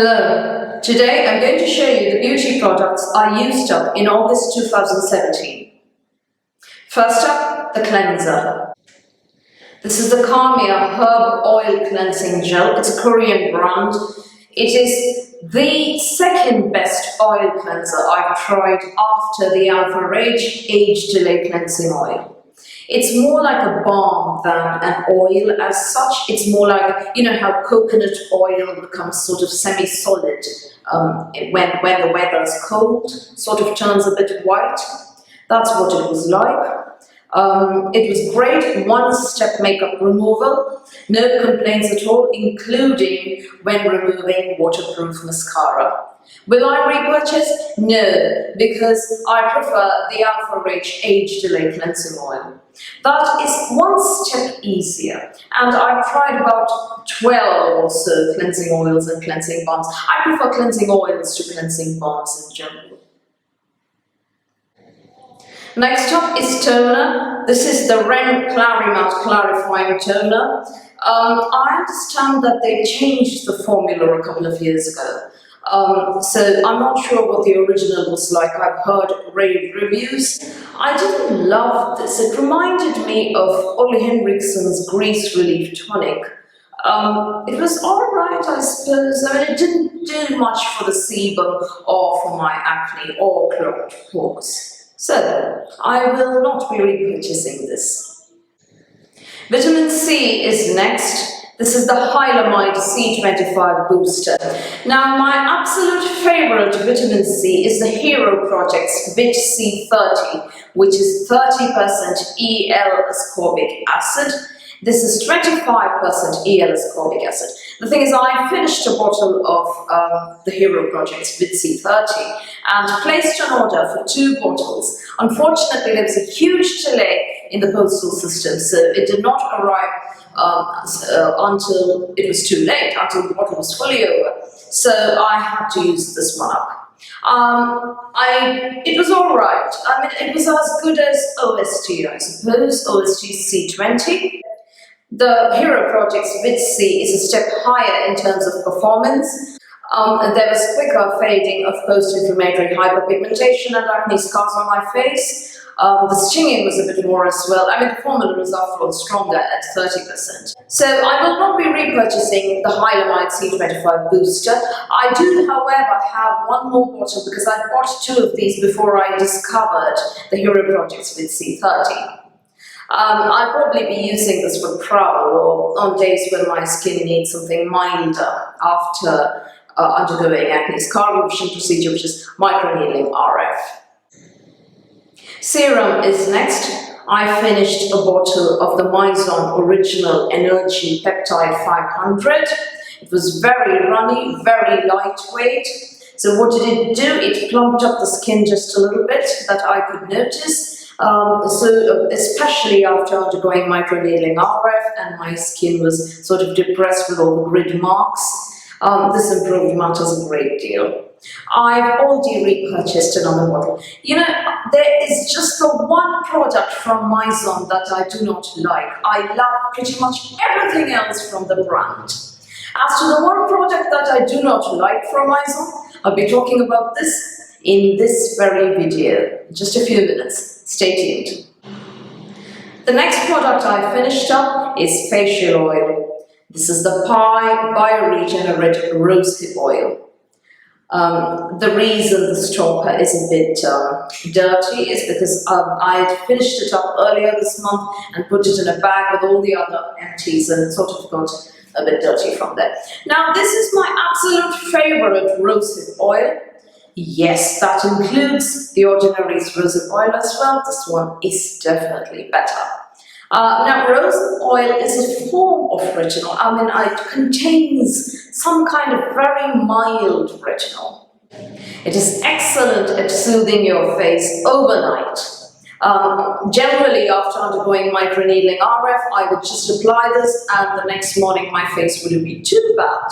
Hello, today I'm going to show you the beauty products I used up in August 2017. First up, the cleanser. This is the Carmia Herb Oil Cleansing Gel. It's a Korean brand. It is the second best oil cleanser I've tried after the Alpha Rage Age Delay Cleansing Oil. It's more like a balm than an oil as such. It's more like, you know how coconut oil becomes sort of semi-solid when the weather is cold, sort of turns a bit white. That's what it was like. It was great, one-step makeup removal, no complaints at all, including when removing waterproof mascara. Will I repurchase? No, because I prefer the Alpha Rage Age Delay Cleansing Oil. That is one step easier, and I've tried about 12 or so cleansing oils and cleansing balms. I prefer cleansing oils to cleansing balms in general. Next up is toner. This is the Ren Clarimat Clarifying Toner. I understand that they changed the formula a couple of years ago. So I'm not sure what the original was like. I've heard rave reviews. I didn't love this. It reminded me of Ole Henriksen's Grease Relief Tonic. It was alright, I suppose. I mean, it didn't do much for the sebum or for my acne or clogged pores. So, I will not be repurchasing this. Vitamin C is next. This is the Hylamide C25 Booster. Now, my absolute favorite vitamin C is the Hero Project's Vit C30, which is 30% L-ascorbic acid. This is 25% L-ascorbic acid. The thing is, I finished a bottle of the Hero Project's Vit C30 and placed an order for 2 bottles. Unfortunately, there was a huge delay in the postal system, so it did not arrive until it was too late, until the bottle was fully over. So I had to use this one up. It was alright. I mean, it was as good as OST, I suppose, OST C20. The Hero Project's Vit C is a step higher in terms of performance. There was quicker fading of post-inflammatory hyperpigmentation and acne scars on my face. The stinging was a bit more as well. I mean, the formula is after all stronger at 30%. So I will not be repurchasing the Hylamide C25 Booster. I do, however, have one more bottle because I bought 2 of these before I discovered the Hero Project's Vit C30. I'll probably be using this for travel or on days when my skin needs something milder after undergoing acne scar removal procedure, which is microneedling RF. Serum is next. I finished a bottle of the Mizon Original Energy Peptide 500. It was very runny, very lightweight. So what did it do? It plumped up the skin just a little bit that I could notice. So especially after undergoing microneedling RF and my skin was sort of depressed with all the grid marks. This improved matters a great deal. I've already repurchased another bottle. You know, there is just the one product from Mizon that I do not like. I love pretty much everything else from the brand. As to the one product that I do not like from Mizon, I'll be talking about this in this very video. Just a few minutes. Stay tuned. The next product I finished up is facial oil. This is the Pi Bioregenerate Rosehip Oil. The reason the stopper is a bit dirty is because I had finished it up earlier this month and put it in a bag with all the other empties, and it sort of got a bit dirty from there. Now, this is my absolute favorite rosehip oil. Yes, that includes the Ordinary's rosehip oil as well. This one is definitely better. Now, rosehip oil is a form of retinol. I mean, it contains some kind of very mild retinol. It is excellent at soothing your face overnight. Generally, after undergoing microneedling RF, I would just apply this and the next morning my face wouldn't be too bad.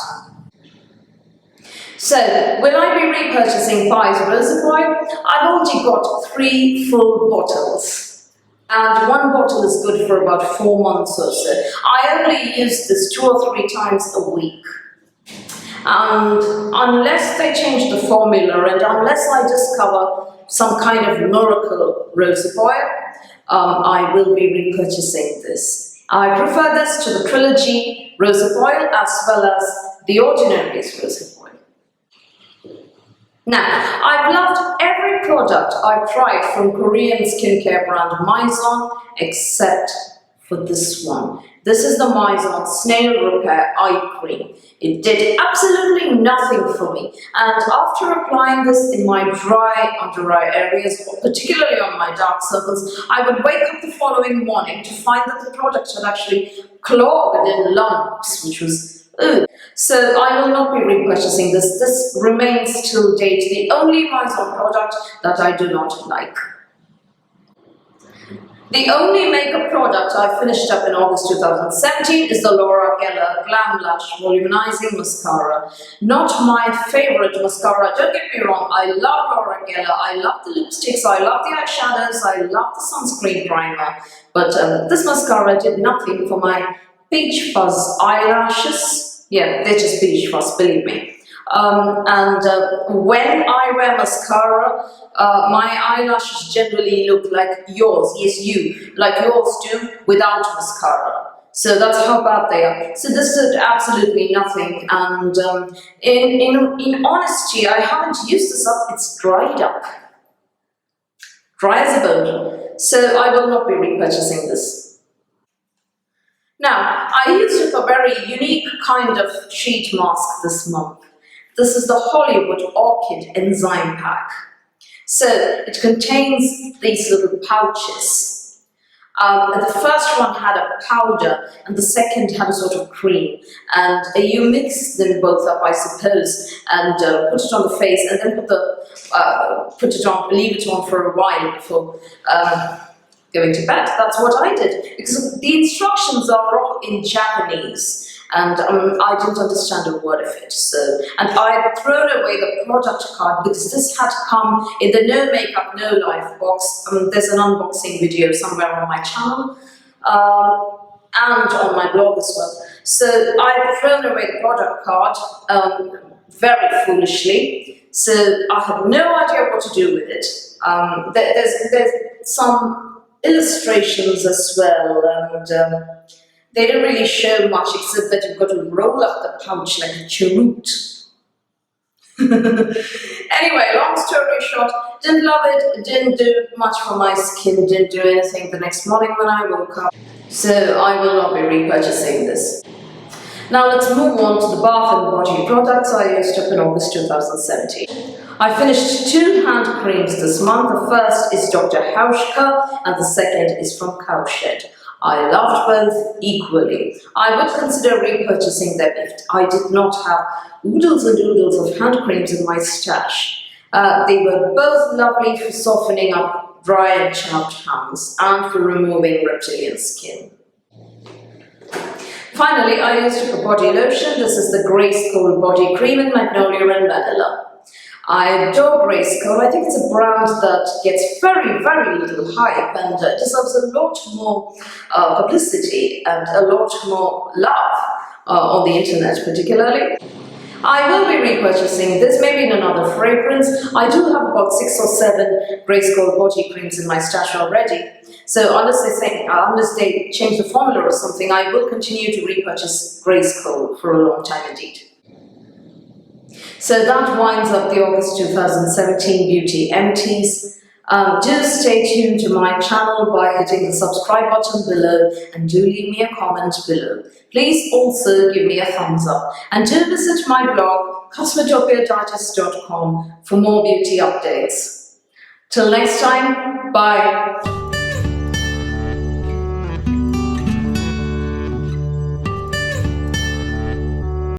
So, will I be repurchasing Pi's rosehip oil? I've already got 3 full bottles. And 1 bottle is good for about 4 months or so. I only use this 2 or 3 times a week. And unless they change the formula and unless I discover some kind of miracle rosehip oil, I will be repurchasing this. I prefer this to the Trilogy rosehip oil as well as the ordinary rosehip oil. Now, I've loved every product I've tried from Korean skincare brand Mizon except for this one. This is the Mizon Snail Repair Eye Cream. It did absolutely nothing for me, and after applying this in my dry, under eye areas, particularly on my dark circles, I would wake up the following morning to find that the product had actually clogged in lumps, which was ugh. So I will not be repurchasing this. This remains till date the only Mizon product that I do not like. The only makeup product I finished up in August 2017 is the Laura Geller Glam Lash Volumizing Mascara. Not my favorite mascara, don't get me wrong, I love Laura Geller, I love the lipsticks, I love the eyeshadows, I love the sunscreen primer, but this mascara did nothing for my peach fuzz eyelashes. Yeah, they're just peach fuzz, believe me. When I wear mascara, my eyelashes generally look like yours, yes you, like yours do without mascara. So that's how bad they are. So this did absolutely nothing, and in honesty, I haven't used this up, it's dried up. Dry as a bone. So I will not be repurchasing this. Now, I used up a very unique kind of sheet mask this month. This is the Hollywood Orchid Enzyme Pack. So it contains these little pouches. The first one had a powder and the second had a sort of cream. And you mix them both up, I suppose, and put it on the face and then leave it on for a while before going to bed. That's what I did, because the instructions are all in Japanese. And I didn't understand a word of it. And I had thrown away the product card because this had come in the No Makeup, No Life box. There's an unboxing video somewhere on my channel and on my blog as well. So I had thrown away the product card very foolishly. So I had no idea what to do with it. There's some illustrations as well, and they don't really show much except that you've got to roll up the pouch like a cheroot. Anyway, long story short, didn't love it, didn't do much for my skin, didn't do anything the next morning when I woke up. So I will not be repurchasing this. Now let's move on to the bath and body products I used up in August 2017. I finished 2 hand creams this month. The first is Dr. Hauschka and the second is from Cowshed. I loved both equally. I would consider repurchasing them if I did not have oodles and oodles of hand creams in my stash. They were both lovely for softening up dry and chapped hands and for removing reptilian skin. Finally, I used up a body lotion. This is the Grace Cold Body Cream in Magnolia and Vanilla. I adore Grace Cold. I think it's a brand that gets very, very little hype and deserves a lot more publicity and a lot more love on the internet particularly. I will be repurchasing this, maybe in another fragrance. I do have about 6 or 7 Grace Cold body creams in my stash already. So unless they change the formula or something, I will continue to repurchase Grace Cold for a long time indeed. So that winds up the August 2017 beauty empties. Do stay tuned to my channel by hitting the subscribe button below and do leave me a comment below. Please also give me a thumbs up and do visit my blog cosmetopiadigest.com for more beauty updates. Till next time, bye.